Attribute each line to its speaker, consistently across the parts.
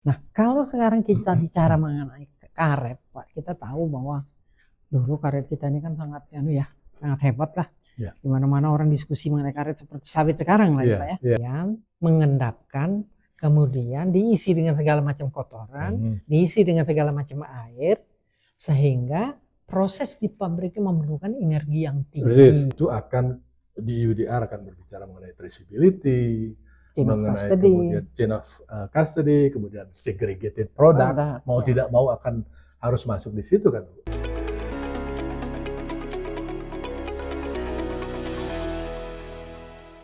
Speaker 1: Nah, kalau sekarang kita bicara mengenai karet, Pak, kita tahu bahwa dulu karet kita ini kan sangat sangat hebat lah.
Speaker 2: Ya.
Speaker 1: Di mana-mana orang diskusi mengenai karet seperti sawit sekarang lah, Pak ya. Yang mengendapkan, kemudian diisi dengan segala macam kotoran, diisi dengan segala macam air, sehingga proses di pabriknya memerlukan energi yang tinggi.
Speaker 2: Itu akan di UDR akan berbicara mengenai traceability,
Speaker 1: Chain of
Speaker 2: mengenai
Speaker 1: custody.
Speaker 2: kemudian chain of custody, kemudian segregated product, mau tidak mau akan harus masuk di situ kan.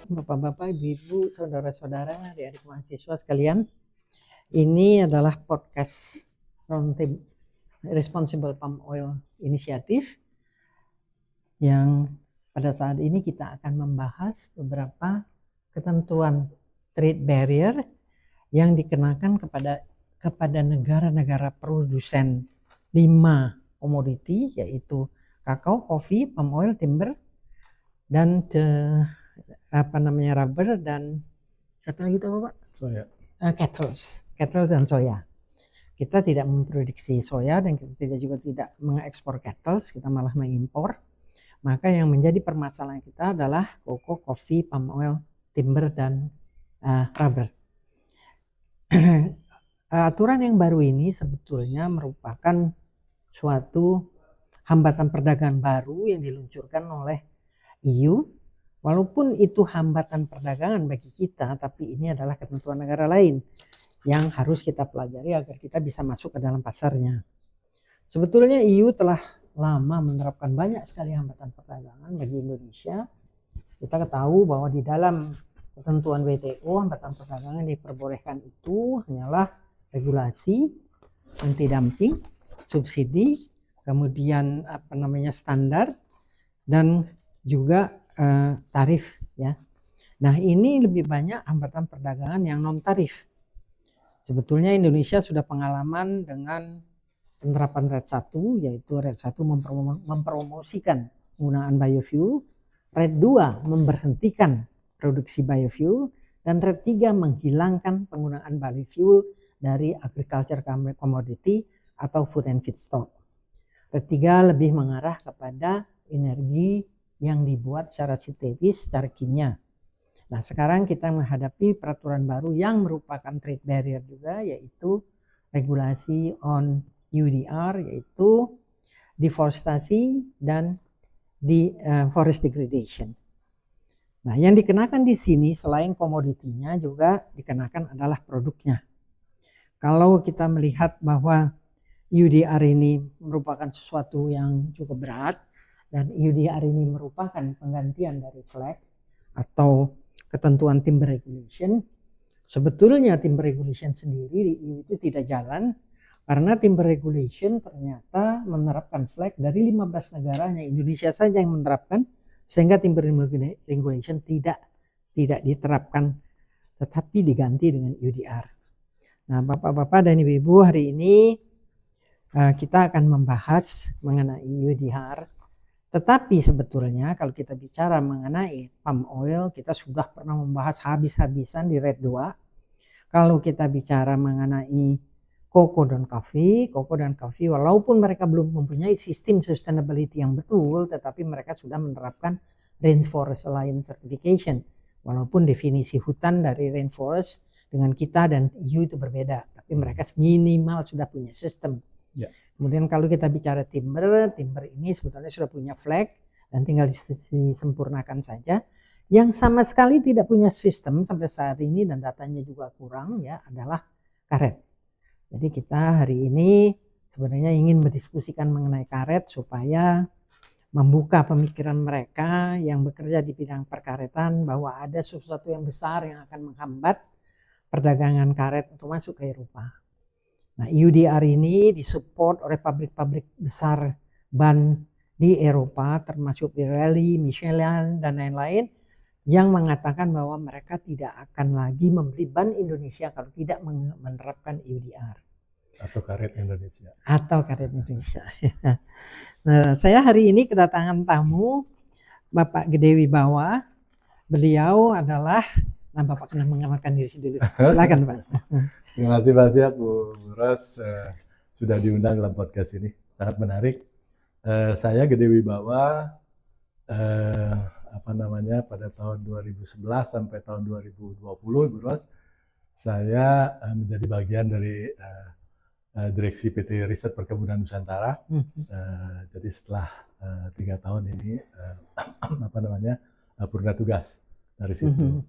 Speaker 1: Bapak-bapak, ibu-ibu, saudara-saudara, adik-adik mahasiswa sekalian, ini adalah podcast Roundtable Responsible Palm Oil Initiative yang pada saat ini kita akan membahas beberapa ketentuan trade barrier yang dikenakan kepada negara-negara produsen 5 komoditi, yaitu kakao, kopi, palm oil, timber, dan rubber, dan satu lagi itu apa, Pak?
Speaker 2: Soya.
Speaker 1: Cattle dan soya. Kita tidak memproduksi soya dan kita juga tidak mengekspor cattle, kita malah mengimpor. Maka yang menjadi permasalahan kita adalah koko, kopi, palm oil, timber, dan rubber. Aturan yang baru ini sebetulnya merupakan suatu hambatan perdagangan baru yang diluncurkan oleh EU. Walaupun itu hambatan perdagangan bagi kita, tapi ini adalah ketentuan negara lain yang harus kita pelajari agar kita bisa masuk ke dalam pasarnya. Sebetulnya EU telah lama menerapkan banyak sekali hambatan perdagangan bagi Indonesia. Kita ketahui bahwa di dalam ketentuan WTO hambatan perdagangan diperbolehkan itu hanyalah regulasi, anti dumping, subsidi, kemudian standar, dan juga tarif ya. Nah, ini lebih banyak hambatan perdagangan yang non tarif. Sebetulnya Indonesia sudah pengalaman dengan penerapan RED 1, yaitu RED 1 mempromosikan penggunaan biofuel, RED 2 memberhentikan produksi biofuel, dan RED 3 menghilangkan penggunaan biofuel dari agriculture commodity atau food and feedstock. RED 3 lebih mengarah kepada energi yang dibuat secara sintetis, secara kimia. Nah, sekarang kita menghadapi peraturan baru yang merupakan trade barrier juga, yaitu regulasi on UDR, yaitu deforestasi dan forest degradation. Nah, yang dikenakan di sini selain komoditinya juga dikenakan adalah produknya. Kalau kita melihat bahwa UDR ini merupakan sesuatu yang cukup berat, dan UDR ini merupakan penggantian dari FLAG atau ketentuan timber regulation. Sebetulnya timber regulation sendiri di EU itu tidak jalan karena timber regulation ternyata menerapkan FLAG dari 15 negaranya, Indonesia saja yang menerapkan, sehingga timber regulation tidak diterapkan tetapi diganti dengan UDR. Nah, Bapak-bapak dan Ibu-ibu, hari ini kita akan membahas mengenai UDR. Tetapi sebetulnya kalau kita bicara mengenai palm oil, kita sudah pernah membahas habis-habisan di RED 2. Kalau kita bicara mengenai koko dan coffee walaupun mereka belum mempunyai sistem sustainability yang betul, tetapi mereka sudah menerapkan Rainforest Alliance Certification. Walaupun definisi hutan dari rainforest dengan kita dan EU itu berbeda, tapi mereka minimal sudah punya sistem.
Speaker 2: Ya.
Speaker 1: Kemudian kalau kita bicara timber ini sebetulnya sudah punya FLAG dan tinggal disempurnakan saja. Yang sama sekali tidak punya sistem sampai saat ini dan datanya juga kurang ya adalah karet. Jadi kita hari ini sebenarnya ingin mendiskusikan mengenai karet supaya membuka pemikiran mereka yang bekerja di bidang perkaretan bahwa ada sesuatu yang besar yang akan menghambat perdagangan karet untuk masuk ke Eropa. Nah, UDR ini disupport oleh pabrik-pabrik besar ban di Eropa, termasuk Pirelli, Michelin, dan lain-lain, yang mengatakan bahwa mereka tidak akan lagi membeli ban Indonesia kalau tidak menerapkan UDR.
Speaker 2: Atau karet Indonesia.
Speaker 1: Nah, saya hari ini kedatangan tamu Bapak Gede Wibawa. Beliau adalah, Bapak pernah mengenalkan diri dulu. Silakan, Pak.
Speaker 2: Terima kasih banyak Bu Ros sudah diundang dalam podcast ini. Sangat menarik. Saya Gede Wibawa eh, pada tahun 2011 sampai tahun 2020 Bu Ros, saya menjadi bagian dari direksi PT Riset Perkebunan Nusantara. Jadi setelah 3 tahun ini purna tugas dari situ.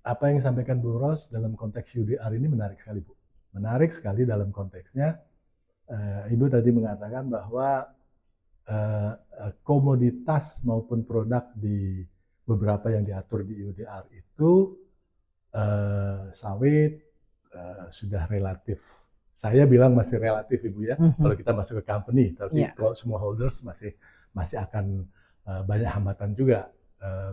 Speaker 2: Apa yang disampaikan Bu Ros dalam konteks UDR ini menarik sekali, Bu. Menarik sekali dalam konteksnya. Ibu tadi mengatakan bahwa komoditas maupun produk di beberapa yang diatur di UDR itu sawit sudah relatif. Saya bilang masih relatif, Ibu ya. Kalau kita masuk ke company, tapi kalau semua holders masih akan banyak hambatan juga.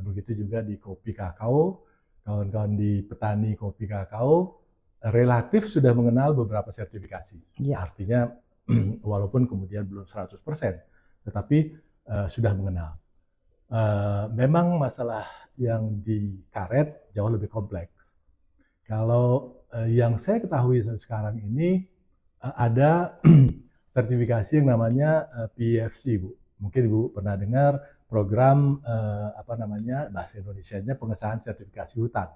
Speaker 2: Begitu juga di kopi kakao. Kawan-kawan di petani kopi kakao relatif sudah mengenal beberapa sertifikasi. Artinya walaupun kemudian belum 100%, tetapi sudah mengenal. Memang masalah yang di karet jauh lebih kompleks. Kalau yang saya ketahui sekarang ini ada sertifikasi yang namanya PEFC, Bu. Mungkin Ibu pernah dengar program bahasa Indonesianya pengesahan sertifikasi hutan.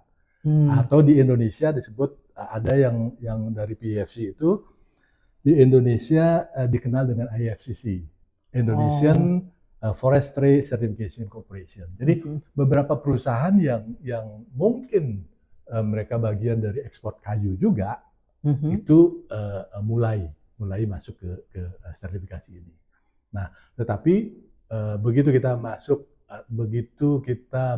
Speaker 2: Atau di Indonesia disebut ada yang dari PEFC itu di Indonesia dikenal dengan IFCC, Indonesian Forestry Certification Corporation. Jadi beberapa perusahaan yang mungkin mereka bagian dari ekspor kayu juga itu mulai masuk ke sertifikasi ini. Nah, tetapi begitu kita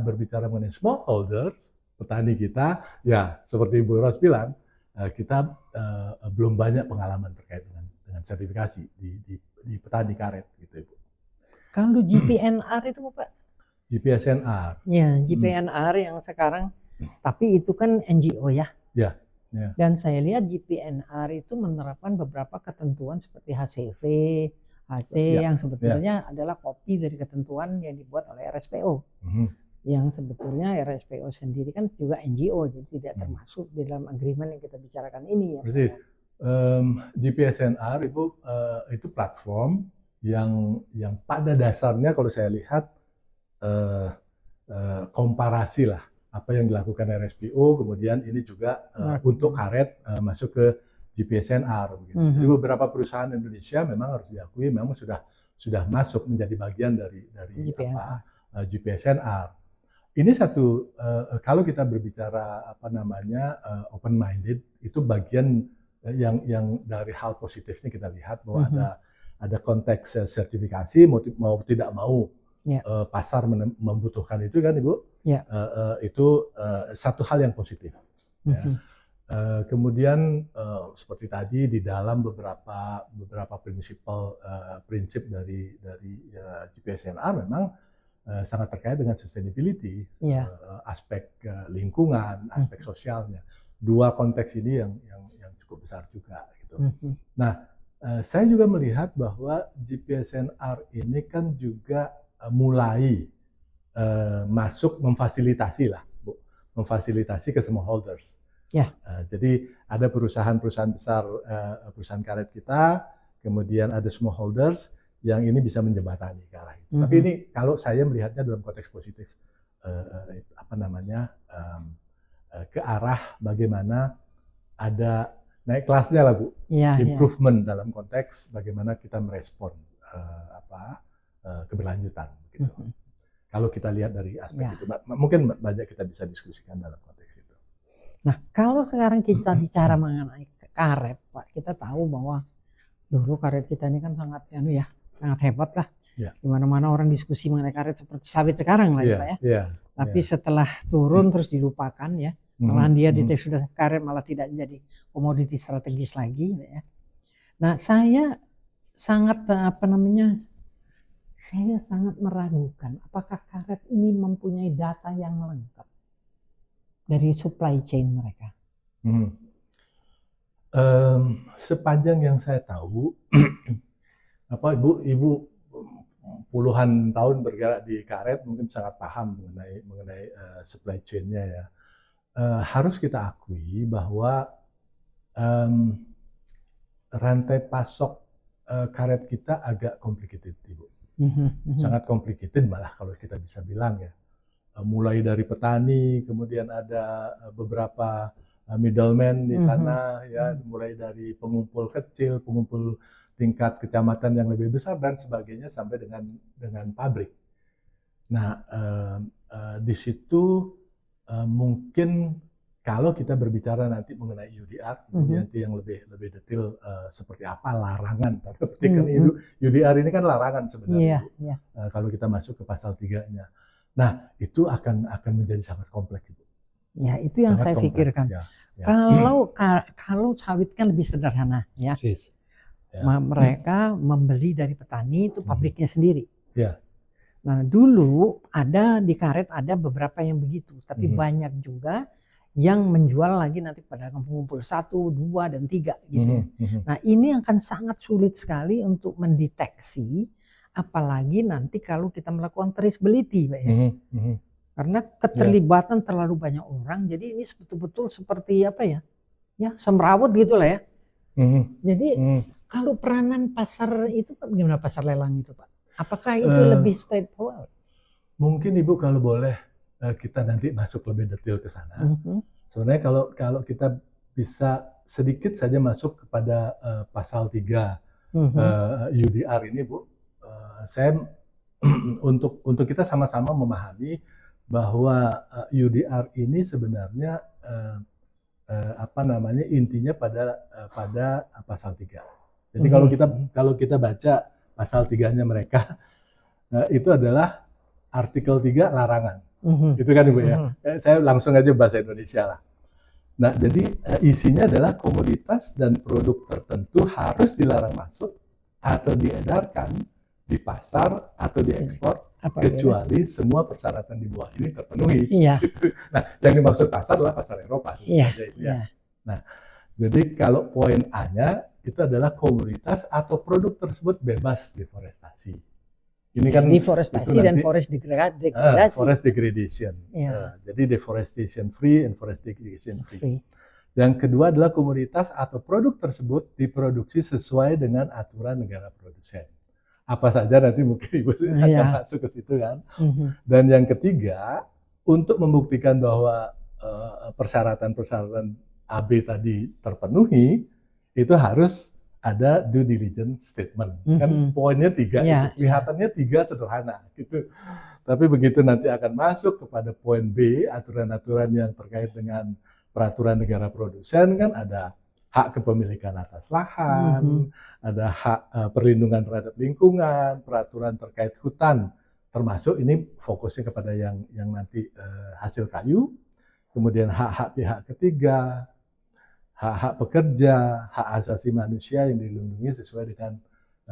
Speaker 2: berbicara mengenai smallholders, petani kita, ya seperti Bu Ros bilang, kita belum banyak pengalaman terkait dengan sertifikasi di petani karet, gitu Ibu.
Speaker 1: Kalau GPNR itu Pak?
Speaker 2: GPSNR.
Speaker 1: Ya, GPNR yang sekarang, tapi itu kan NGO ya.
Speaker 2: Ya.
Speaker 1: Dan saya lihat GPNR itu menerapkan beberapa ketentuan seperti HCV, HC yang sebetulnya adalah kopi dari ketentuan yang dibuat oleh RSPO. Yang sebetulnya RSPO sendiri kan juga NGO, jadi tidak termasuk di dalam agreement yang kita bicarakan ini.
Speaker 2: Ya. GPSNR itu platform yang pada dasarnya kalau saya lihat komparasi lah apa yang dilakukan RSPO, kemudian ini juga untuk karet masuk ke GPSNR. Jadi beberapa perusahaan Indonesia memang harus diakui memang sudah masuk menjadi bagian dari GPSNR. Ini satu kalau kita berbicara open minded, itu bagian yang dari hal positifnya kita lihat bahwa ada konteks sertifikasi mau tidak mau pasar membutuhkan itu kan Ibu. Itu satu hal yang positif. Kemudian seperti tadi di dalam beberapa prinsip dari GPSNR memang sangat terkait dengan sustainability, aspek lingkungan, aspek sosialnya. Dua konteks ini yang cukup besar juga gitu. Nah, saya juga melihat bahwa GPSNR ini kan juga mulai masuk memfasilitasi ke semua holders. Jadi ada perusahaan-perusahaan besar, perusahaan karet kita, kemudian ada semua holders yang ini bisa menjembatani ke arah itu. Tapi ini kalau saya melihatnya dalam konteks positif, ke arah bagaimana ada naik kelasnya lah Bu, improvement dalam konteks bagaimana kita merespon keberlanjutan. Gitu. Kalau kita lihat dari aspek itu, mungkin banyak kita bisa diskusikan dalam konteks itu.
Speaker 1: Nah, kalau sekarang kita bicara mengenai karet, Pak, kita tahu bahwa dulu karet kita ini kan sangat hebat lah. Di mana-mana orang diskusi mengenai karet seperti sawit sekarang lah ya, Pak ya. Tapi setelah turun terus dilupakan ya, malahan dia sudah karet malah tidak menjadi komoditi strategis lagi ya. Nah, saya sangat saya sangat meragukan apakah karet ini mempunyai data yang lengkap dari supply chain mereka.
Speaker 2: Sepanjang yang saya tahu, Ibu puluhan tahun bergerak di karet mungkin sangat paham mengenai supply chain-nya ya. harus kita akui bahwa rantai pasok karet kita agak complicated, Ibu. Sangat complicated malah kalau kita bisa bilang ya. Mulai dari petani, kemudian ada beberapa middleman di sana, ya, mulai dari pengumpul kecil, pengumpul tingkat kecamatan yang lebih besar dan sebagainya sampai dengan pabrik. Nah, di situ mungkin kalau kita berbicara nanti mengenai UDR, nanti yang lebih detail seperti apa larangan, itu UDR ini kan larangan sebenarnya, kalau kita masuk ke pasal 3-nya. Nah, itu akan menjadi sangat kompleks, Ibu.
Speaker 1: Ya, itu yang sangat saya pikirkan. Ya. Kalau sawit kan lebih sederhana, ya. Mereka membeli dari petani itu pabriknya sendiri.
Speaker 2: Ya.
Speaker 1: Nah, dulu ada di karet ada beberapa yang begitu, tapi banyak juga yang menjual lagi nanti pada pengumpul 1, 2, dan 3 gitu. Nah, ini akan sangat sulit sekali untuk mendeteksi, apalagi nanti kalau kita melakukan traceability, Pak, ya. Karena keterlibatan terlalu banyak orang, jadi ini betul-betul seperti apa ya? Ya, semrawut gitu lah ya. Jadi kalau peranan pasar itu bagaimana, pasar lelang itu, Pak? Apakah itu lebih straightforward?
Speaker 2: Mungkin Ibu kalau boleh kita nanti masuk lebih detail ke sana. Sebenarnya kalau kita bisa sedikit saja masuk kepada pasal 3 UDR ini, Bu, saya untuk kita sama-sama memahami bahwa UDR ini sebenarnya intinya pada pasal 3. Jadi kalau kita baca pasal 3-nya mereka itu adalah artikel 3 larangan. Itu kan, Ibu, ya. Saya langsung aja bahasa Indonesia lah. Nah, jadi isinya adalah komoditas dan produk tertentu harus dilarang masuk atau diedarkan di pasar atau diekspor kecuali semua persyaratan di bawah ini terpenuhi. Nah, yang dimaksud pasar adalah pasar Eropa. Nah, jadi kalau poin A-nya itu adalah komoditas atau produk tersebut bebas deforestasi. Ini kan
Speaker 1: deforestasi dan forest degradasi.
Speaker 2: Forest degradation. Jadi deforestation free and forest degradation free. Yang kedua adalah komoditas atau produk tersebut diproduksi sesuai dengan aturan negara produsen. Apa saja nanti mungkin Ibu akan masuk ke situ kan. Dan yang ketiga, untuk membuktikan bahwa persyaratan-persyaratan AB tadi terpenuhi, itu harus ada due diligence statement. Kan poinnya 3 itu. Kelihatannya 3 sederhana gitu. Tapi begitu nanti akan masuk kepada poin B, aturan-aturan yang terkait dengan peraturan negara produsen, kan ada hak kepemilikan atas lahan, ada hak perlindungan terhadap lingkungan, peraturan terkait hutan, termasuk ini fokusnya kepada yang nanti hasil kayu, kemudian hak-hak pihak ketiga, hak-hak pekerja, hak asasi manusia yang dilindungi sesuai dengan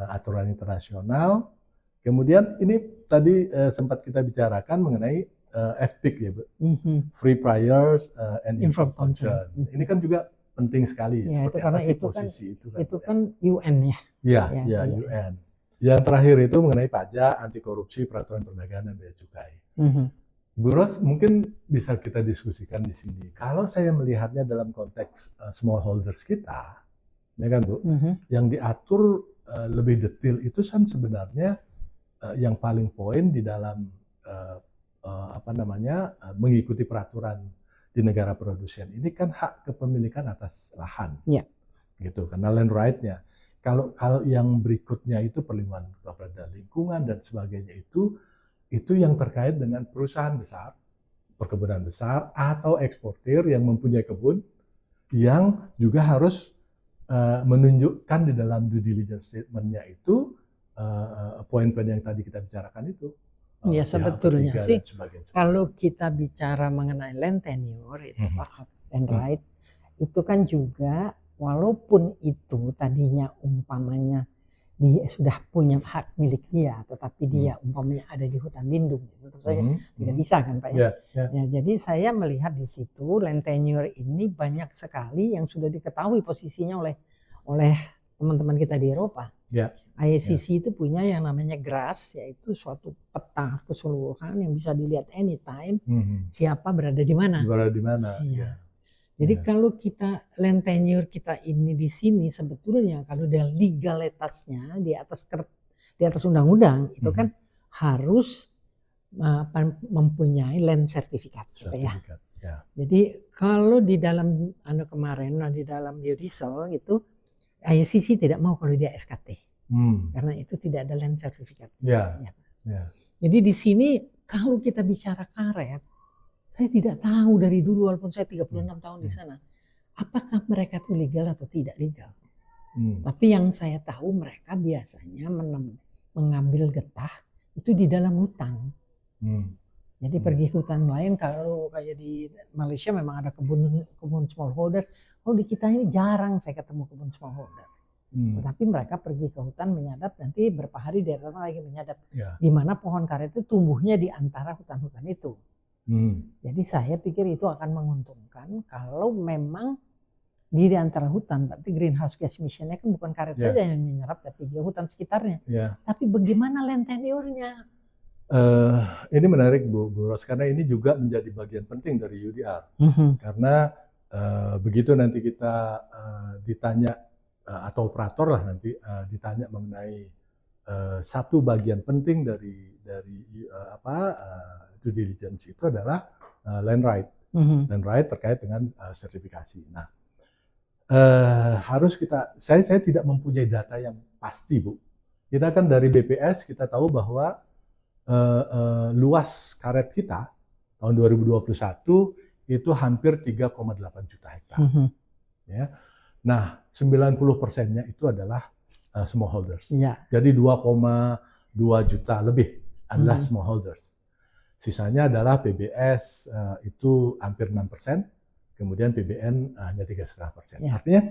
Speaker 2: aturan internasional. Kemudian ini tadi sempat kita bicarakan mengenai FPIC, ya, Bu, Free Priors and Informed Consent. Ini kan juga penting sekali.
Speaker 1: Ya,
Speaker 2: seperti
Speaker 1: itu karena
Speaker 2: apa sih
Speaker 1: itu
Speaker 2: posisi kan,
Speaker 1: itu kan UN ya.
Speaker 2: Ya, UN. Yang terakhir itu mengenai pajak, anti korupsi, peraturan perdagangan dan bea cukai. Bu Ros, mungkin bisa kita diskusikan di sini. Kalau saya melihatnya dalam konteks smallholders kita, ya kan, Bu, yang diatur lebih detail itu kan sebenarnya yang paling poin di dalam mengikuti peraturan di negara produsen ini kan hak kepemilikan atas lahan, gitu, karena land right-nya. Kalau yang berikutnya itu perlindungan kepada lingkungan dan sebagainya itu yang terkait dengan perusahaan besar, perkebunan besar, atau eksportir yang mempunyai kebun, yang juga harus menunjukkan di dalam due diligence statement-nya itu poin-poin yang tadi kita bicarakan itu.
Speaker 1: Ya, sebetulnya sih kalau kita bicara mengenai land tenure, land right, itu kan juga walaupun itu tadinya umpamanya dia sudah punya hak milik dia, tetapi dia umpamanya ada di hutan lindung, tentu saja tidak bisa kan, Pak, ya? Ya, jadi saya melihat di situ land tenure ini banyak sekali yang sudah diketahui posisinya oleh teman-teman kita di Eropa.
Speaker 2: Ya.
Speaker 1: IACC itu punya yang namanya GRASS, yaitu suatu peta keseluruhan yang bisa dilihat anytime siapa berada di mana.
Speaker 2: Berada di mana.
Speaker 1: Iya. Jadi kalau kita land tenure kita ini di sini sebetulnya kalau dia legalitasnya di atas undang-undang itu kan harus mempunyai land sertifikat. Ya. Jadi kalau di dalam kemarin di dalam biodiesel itu IACC tidak mau kalau dia SKT. Karena itu tidak ada land sertifikat. Jadi di sini kalau kita bicara karet, saya tidak tahu dari dulu walaupun saya 36 tahun di sana, apakah mereka itu legal atau tidak legal. Tapi yang saya tahu mereka biasanya mengambil getah itu di dalam hutan. Jadi pergi ke hutan lain, kalau kayak di Malaysia memang ada kebun smallholder. Kalau di kita ini jarang saya ketemu kebun smallholder. Tetapi mereka pergi ke hutan menyadap, nanti beberapa hari dia datang lagi menyadap. Di mana pohon karet itu tumbuhnya di antara hutan-hutan itu. Jadi saya pikir itu akan menguntungkan kalau memang di antara hutan, berarti greenhouse gas emission-nya kan bukan karet saja yang menyerap, tapi juga hutan sekitarnya. Tapi bagaimana land tenure-nya?
Speaker 2: Ini menarik Bu Ros, karena ini juga menjadi bagian penting dari UDR. Karena begitu nanti kita ditanya atau operator lah nanti ditanya mengenai satu bagian penting dari due diligence itu adalah land right. Land right terkait dengan sertifikasi. Nah, saya tidak mempunyai data yang pasti, Bu. Kita kan dari BPS kita tahu bahwa luas karet kita tahun 2021 itu hampir 3,8 juta hektar. Ya. Nah, 90%-nya itu adalah smallholders. Jadi 2,2 juta lebih adalah smallholders. Sisanya adalah PBS itu hampir 6%, kemudian PBN hanya 3,5%. Artinya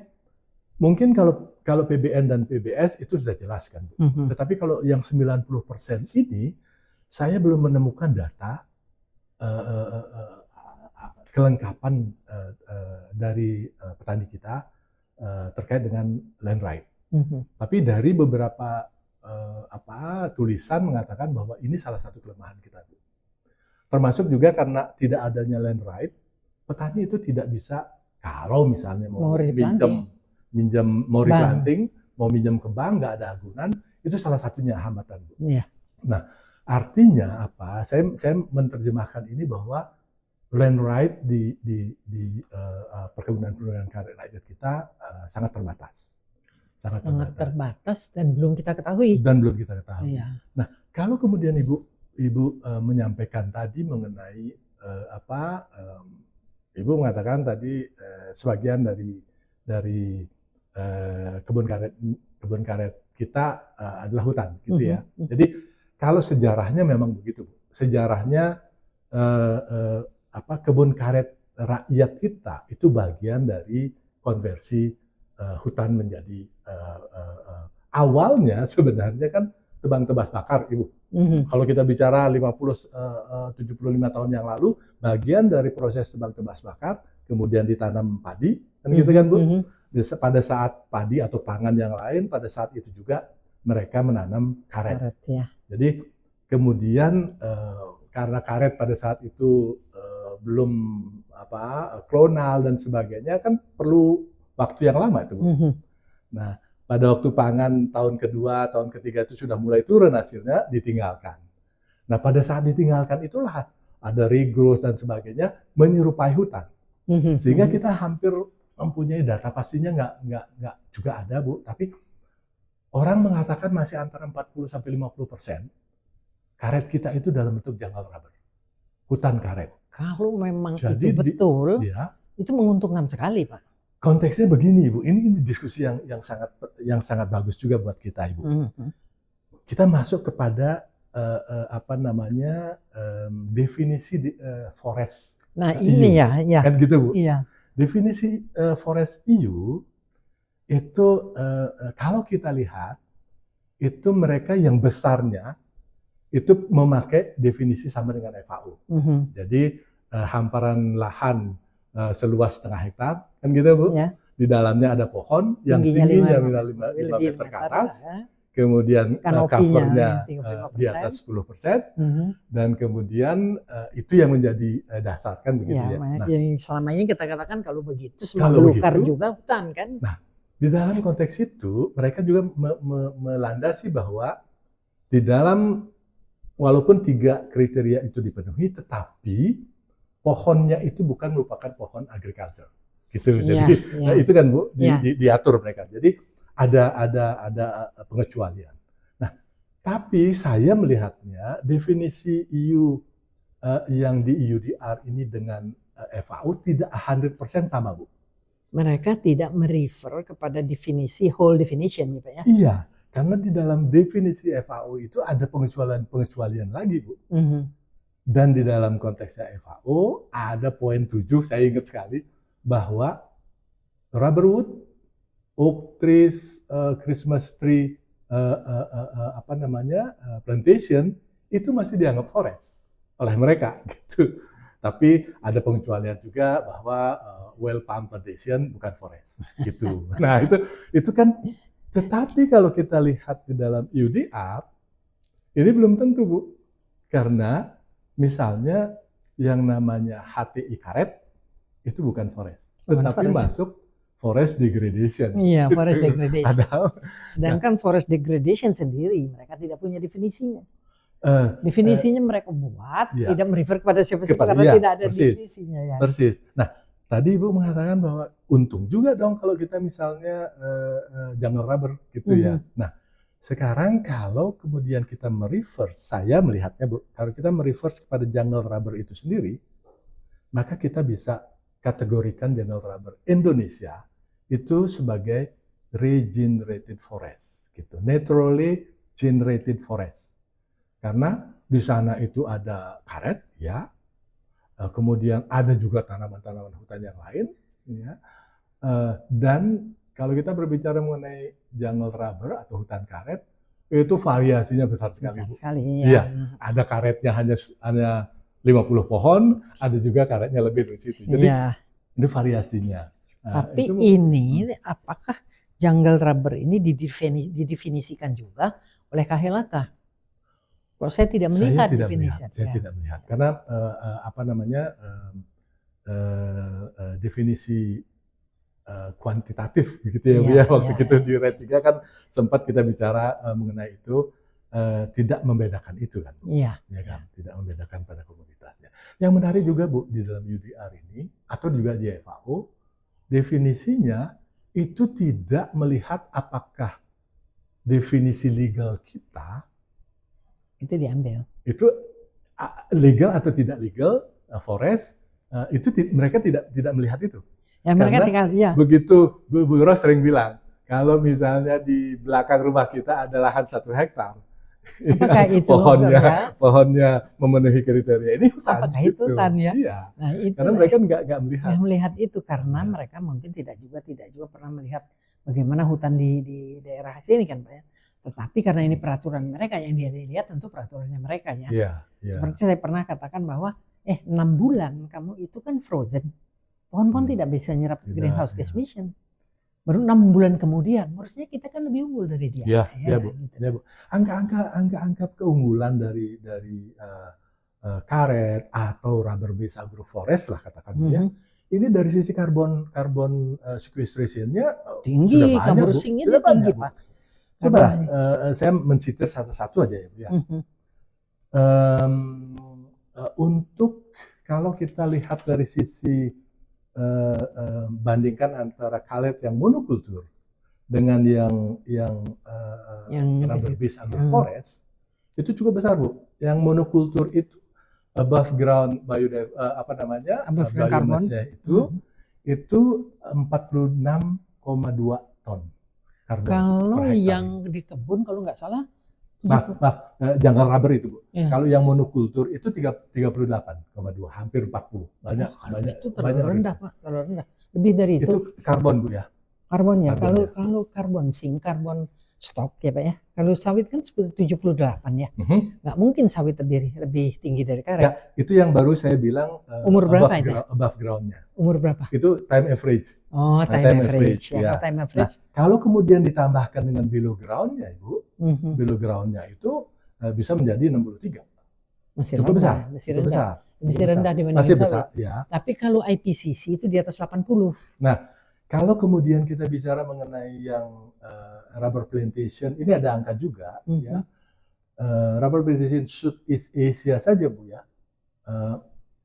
Speaker 2: mungkin kalau PBN dan PBS itu sudah jelas kan, Bu. Tetapi kalau yang 90% ini saya belum menemukan data kelengkapan dari petani kita terkait dengan land right. Tapi dari beberapa tulisan mengatakan bahwa ini salah satu kelemahan kita, Bu. Termasuk juga karena tidak adanya land right, petani itu tidak bisa, kalau misalnya mau replanting, mau minjem ke bank, nggak ada agunan, itu salah satunya hambatan, Bu. Nah, artinya apa? Saya menerjemahkan ini bahwa land right di perkebunan karet rakyat kita sangat terbatas. Sangat
Speaker 1: terbatas dan belum kita ketahui.
Speaker 2: Nah, kalau kemudian Ibu menyampaikan tadi mengenai Ibu mengatakan tadi sebagian dari kebun karet kita adalah hutan, gitu ya. Jadi kalau sejarahnya memang begitu, Bu. Sejarahnya kebun karet rakyat kita itu bagian dari konversi hutan menjadi awalnya sebenarnya kan tebang tebas bakar, Ibu. Kalau kita bicara 75 tahun yang lalu, bagian dari proses tebang tebas bakar kemudian ditanam padi, kan gitu kan, Bu. Pada saat padi atau pangan yang lain, pada saat itu juga mereka menanam karet. Jadi kemudian karena karet pada saat itu belum klonal dan sebagainya, kan perlu waktu yang lama itu, Bu. Nah, pada waktu pangan tahun kedua, tahun ketiga itu sudah mulai turun hasilnya, ditinggalkan. Nah, pada saat ditinggalkan itulah ada regrowth dan sebagainya menyerupai hutan. Sehingga kita hampir mempunyai data pastinya nggak juga ada, Bu. Tapi orang mengatakan masih antara 40-50% karet kita itu dalam bentuk jungle rubber, hutan karet.
Speaker 1: Kalau memang itu betul, itu menguntungkan sekali, Pak.
Speaker 2: Konteksnya begini, Ibu. Ini diskusi yang sangat bagus juga buat kita, Ibu. Kita masuk kepada definisi forest.
Speaker 1: Nah, ini
Speaker 2: EU.
Speaker 1: ya.
Speaker 2: Kan gitu, Bu.
Speaker 1: Iya.
Speaker 2: Definisi forest EU itu kalau kita lihat itu mereka yang besarnya itu memakai definisi sama dengan FAO. Jadi hamparan lahan seluas 0,5 hektar, kan gitu, Bu. di dalamnya ada pohon yang tingginya 5 meter ke atas, kemudian covernya di atas 10%, dan kemudian itu yang menjadi dasar kan begitu ya.
Speaker 1: Nah, yang selama ini kita katakan kalau begitu semua belukar juga hutan kan.
Speaker 2: Nah, di dalam konteks itu mereka juga melandasi bahwa di dalam walaupun 3 kriteria itu dipenuhi, tetapi pohonnya itu bukan merupakan pohon agriculture. Gitu. Jadi itu kan Bu diatur mereka. Jadi ada pengecualian. Nah, tapi saya melihatnya definisi EU yang di EUDR ini dengan FAO tidak 100% sama, Bu.
Speaker 1: Mereka tidak merefer kepada definisi whole definition ya Pak ya?
Speaker 2: Iya, karena di dalam definisi FAO itu ada pengecualian lagi, Bu. Dan di dalam konteksnya FAO ada poin 7, saya ingat sekali, bahwa rubber wood, oak trees, Christmas tree, plantation itu masih dianggap forest oleh mereka gitu. Tapi ada pengecualian juga bahwa well palm plantation bukan forest gitu. Nah itu kan, tetapi kalau kita lihat di dalam EUDR ini belum tentu Bu, karena misalnya yang namanya HTI karet itu bukan forest, tetapi masuk forest degradation.
Speaker 1: Iya, forest degradation. Sedangkan forest degradation sendiri mereka tidak punya definisinya. Definisinya mereka buat, tidak merefer kepada siapa-siapa karena tidak ada definisinya. Ya.
Speaker 2: Persis. Nah, tadi Ibu mengatakan bahwa untung juga dong kalau kita misalnya jungle rubber gitu ya. Nah, sekarang kalau kemudian kita mereverse, saya melihatnya Bu, kalau kita mereverse kepada jungle rubber itu sendiri, maka kita bisa kategorikan jungle rubber Indonesia itu sebagai regenerated forest gitu, naturally generated forest, karena di sana itu ada karet ya, kemudian ada juga tanaman-tanaman hutan yang lain ya, dan kalau kita berbicara mengenai jungle rubber atau hutan karet itu variasinya besar sekali. Iya, ada karetnya hanya 50 pohon, ada juga karetnya lebih dari situ. Jadi ini variasinya. Nah,
Speaker 1: tapi ini apakah jungle rubber ini didefinisikan juga oleh KHLK? Kok saya tidak melihat definisinya?
Speaker 2: Saya tidak melihat karena definisi kuantitatif begitu ya Bu ya. Waktu kita di Red 3 kan sempat kita bicara mengenai itu. Tidak membedakan itu kan Bu. Ya kan? Tidak membedakan pada komoditasnya. Yang menarik juga Bu di dalam UDR ini atau juga di FAO, definisinya itu tidak melihat apakah definisi legal kita
Speaker 1: itu diambil.
Speaker 2: Itu legal atau tidak legal forest, itu mereka tidak melihat itu.
Speaker 1: Ya, mereka tinggal
Speaker 2: begitu Bu Ros sering bilang, kalau misalnya di belakang rumah kita ada lahan 1 hektar,
Speaker 1: itu
Speaker 2: pohonnya memenuhi kriteria ini hutan.
Speaker 1: Apakah itu hutan ya?
Speaker 2: Iya. Nah, karena mereka nggak
Speaker 1: melihat itu karena mereka mungkin tidak juga pernah melihat bagaimana hutan di daerah sini kan Pak ya. Tetapi karena ini peraturan mereka yang dia lihat tentu peraturannya mereka ya. Seperti saya pernah katakan bahwa 6 bulan kamu itu kan frozen. Pohon-pohon tidak bisa nyerap greenhouse gas emission. Baru 6 bulan kemudian, harusnya kita kan lebih unggul dari dia.
Speaker 2: Bu. Angka-angka keunggulan dari karet atau rubber based agroforest lah katakan ya. Ini dari sisi carbon sequestration-nya
Speaker 1: tinggi,
Speaker 2: sudah banyak,
Speaker 1: carbon sink-nya tinggi Pak.
Speaker 2: Coba saya mensitir satu-satu aja ya Bu ya. Untuk kalau kita lihat dari sisi bandingkan antara karet yang monokultur dengan yang rubber based agroforest itu cukup besar Bu. Yang monokultur itu above ground biomass-nya itu 46,2 ton karbon.
Speaker 1: Kalau yang di kebun kalau nggak salah
Speaker 2: jungle rubber itu Bu. Kalau yang monokultur itu 38,2, hampir 40. Banyak.
Speaker 1: Itu terlalu rendah Pak, terlalu rendah. Lebih dari itu.
Speaker 2: Itu karbon Bu ya.
Speaker 1: Karbonnya. Kalau karbon sink, karbon stok ya Pak ya. Kalau sawit kan 78 ya. Nggak mungkin sawit lebih tinggi dari karet.
Speaker 2: Ya, itu yang baru saya bilang
Speaker 1: umur berapa itu?
Speaker 2: Above ground-nya.
Speaker 1: Umur berapa?
Speaker 2: Itu time average.
Speaker 1: Oh, time average.
Speaker 2: Ya.
Speaker 1: Time average.
Speaker 2: Nah, kalau kemudian ditambahkan dengan below ground-nya Ibu, below ground-nya itu bisa menjadi 63.
Speaker 1: Masih
Speaker 2: cukup besar.
Speaker 1: Masih rendah.
Speaker 2: Masih
Speaker 1: rendah dibanding
Speaker 2: masih
Speaker 1: sawit.
Speaker 2: Besar, ya.
Speaker 1: Tapi kalau IPCC itu di atas 80.
Speaker 2: Nah, kalau kemudian kita bicara mengenai yang rubber plantation, ini ada angka juga, ya. Rubber plantation Southeast Asia saja Bu ya,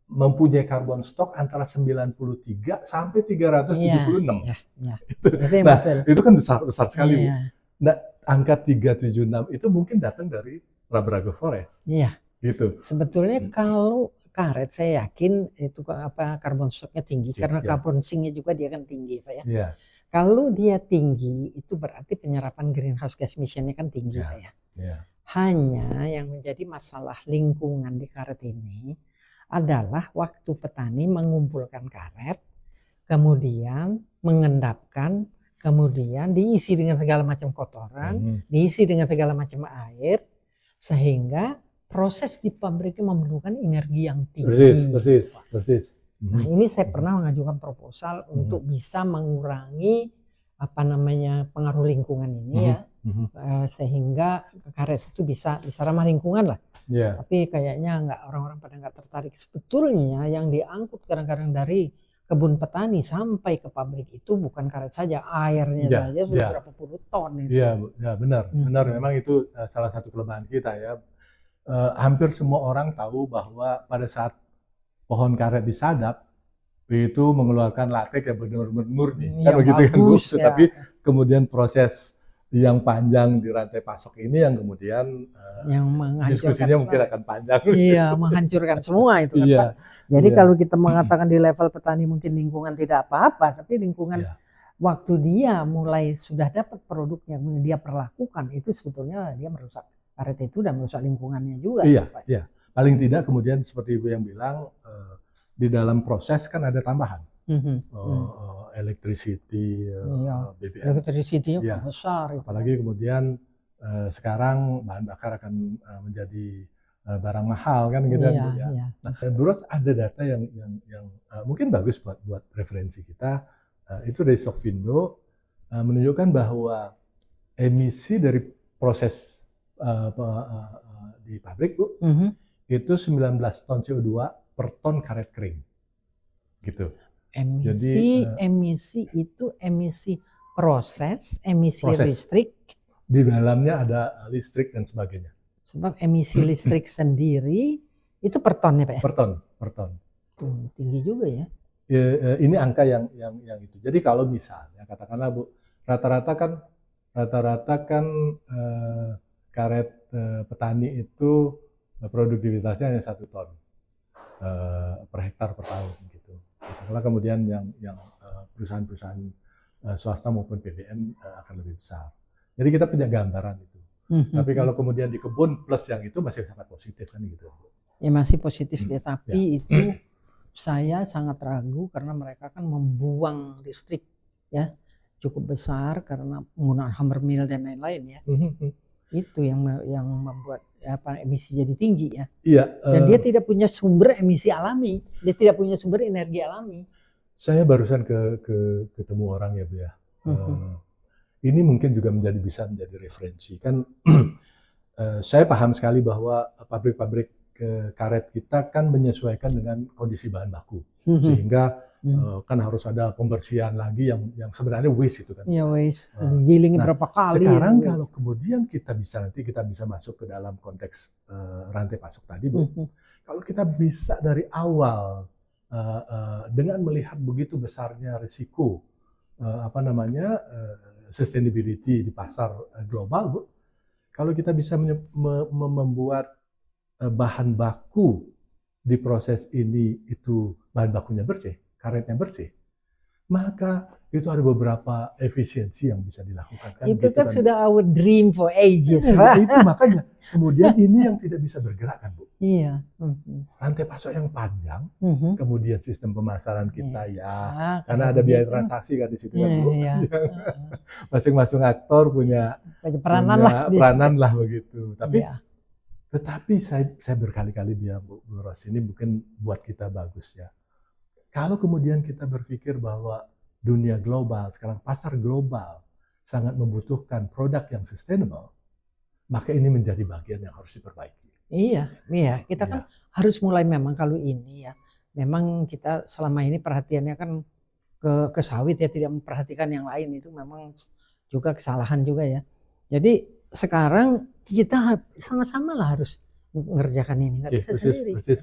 Speaker 2: mempunyai carbon stock antara 93 sampai 376.
Speaker 1: Ya.
Speaker 2: Nah, itu kan besar sekali Bu.
Speaker 1: Ya.
Speaker 2: Nah, angka 376 itu mungkin datang dari rubber agroforest.
Speaker 1: Iya.
Speaker 2: Gitu.
Speaker 1: Sebetulnya kalau karet saya yakin itu carbon stocknya tinggi karena carbon sinknya juga dia kan tinggi Pak ya.
Speaker 2: Yeah.
Speaker 1: Kalau dia tinggi itu berarti penyerapan greenhouse gas emission-nya kan tinggi Pak ya.
Speaker 2: Yeah.
Speaker 1: Hanya yang menjadi masalah lingkungan di karet ini adalah waktu petani mengumpulkan karet, kemudian mengendapkan, kemudian diisi dengan segala macam kotoran, diisi dengan segala macam air, sehingga proses di pabriknya memerlukan energi yang tinggi.
Speaker 2: Persis.
Speaker 1: Nah, ini saya pernah mengajukan proposal untuk bisa mengurangi pengaruh lingkungan ini ya, sehingga karet itu bisa ramah lingkungan lah.
Speaker 2: Yeah.
Speaker 1: Tapi kayaknya orang-orang pada nggak tertarik. Sebetulnya yang diangkut kadang-kadang dari kebun petani sampai ke pabrik itu bukan karet saja, airnya saja sudah berapa puluh ton itu.
Speaker 2: Iya, benar. Memang itu salah satu kelemahan kita ya. Hampir semua orang tahu bahwa pada saat pohon karet disadap itu mengeluarkan latek yang benar-benar murni, kan begitu kan Bu. Tapi kemudian proses yang panjang di rantai pasok ini yang kemudian diskusinya mungkin akan panjang.
Speaker 1: Iya, menghancurkan semua itu kan Pak. Jadi kalau kita mengatakan di level petani mungkin lingkungan tidak apa-apa, tapi lingkungan waktu dia mulai sudah dapat produk yang dia perlakukan itu sebetulnya dia merusak karet itu dan merusak lingkungannya juga.
Speaker 2: Iya. Paling tidak kemudian seperti Ibu yang bilang di dalam proses kan ada tambahan. Electricity, BBM.
Speaker 1: Electricity-nya besar.
Speaker 2: Apalagi kemudian sekarang bahan bakar akan menjadi barang mahal kan gitu ya. Nah, Buros ada data yang mungkin bagus buat referensi kita. Itu dari Sokvindo menunjukkan bahwa emisi dari proses di pabrik Bu, itu 19 ton CO2 per ton karet kering, gitu.
Speaker 1: Emisi itu emisi proses listrik.
Speaker 2: Di dalamnya ada listrik dan sebagainya.
Speaker 1: Sebab emisi listrik sendiri itu per ton ya Pak ya?
Speaker 2: Per ton.
Speaker 1: Tinggi juga ya.
Speaker 2: Ini angka yang itu. Jadi kalau misalnya katakanlah Bu, rata-rata kan karet petani itu produktivitasnya hanya 1 ton per hektar per tahun gitu. Katakanlah kemudian yang perusahaan-perusahaan swasta maupun PBN akan lebih besar. Jadi kita punya gambaran itu. Tapi kalau kemudian di kebun plus yang itu masih sangat positif kan gitu.
Speaker 1: Ya masih positif ya, tapi itu saya sangat ragu karena mereka kan membuang listrik ya cukup besar karena penggunaan hammermill dan lain-lain ya. Itu yang membuat emisi jadi tinggi ya. Iya. Dan dia tidak punya sumber emisi alami, dia tidak punya sumber energi alami.
Speaker 2: Saya barusan ketemu orang ya Bu ya. Ini mungkin juga bisa menjadi referensi kan. Saya paham sekali bahwa pabrik-pabrik karet kita kan menyesuaikan dengan kondisi bahan baku, sehingga kan harus ada pembersihan lagi yang sebenarnya waste itu kan.
Speaker 1: Iya waste. Giling berapa kali.
Speaker 2: Sekarang kalau kemudian kita bisa masuk ke dalam konteks rantai pasok tadi Bu. Kalau kita bisa dari awal dengan melihat begitu besarnya risiko sustainability di pasar global Bu. Kalau kita bisa membuat bahan baku di proses ini itu bahan bakunya bersih, karetnya bersih, maka itu ada beberapa efisiensi yang bisa dilakukan.
Speaker 1: Itu
Speaker 2: gitu
Speaker 1: kan sudah our dream for ages,
Speaker 2: Pak.
Speaker 1: Pak.
Speaker 2: Itu makanya kemudian ini yang tidak bisa bergerak kan Bu.
Speaker 1: Iya.
Speaker 2: Rantai pasok yang panjang, kemudian sistem pemasaran kita karena ada biaya transaksi kan di situ kan Bu. Masing-masing aktor punya peranan lah begitu. Tetapi saya berkali-kali bilang Bu Ros, ini mungkin buat kita bagus ya. Kalau kemudian kita berpikir bahwa dunia global, sekarang pasar global sangat membutuhkan produk yang sustainable, maka ini menjadi bagian yang harus diperbaiki.
Speaker 1: Iya, kita kan harus mulai memang kalau ini ya, memang kita selama ini perhatiannya kan ke sawit ya, tidak memperhatikan yang lain, itu memang juga kesalahan juga ya. Jadi sekarang kita sama-sama lah harus mengerjakan ini, nggak bisa sendiri.
Speaker 2: Persis.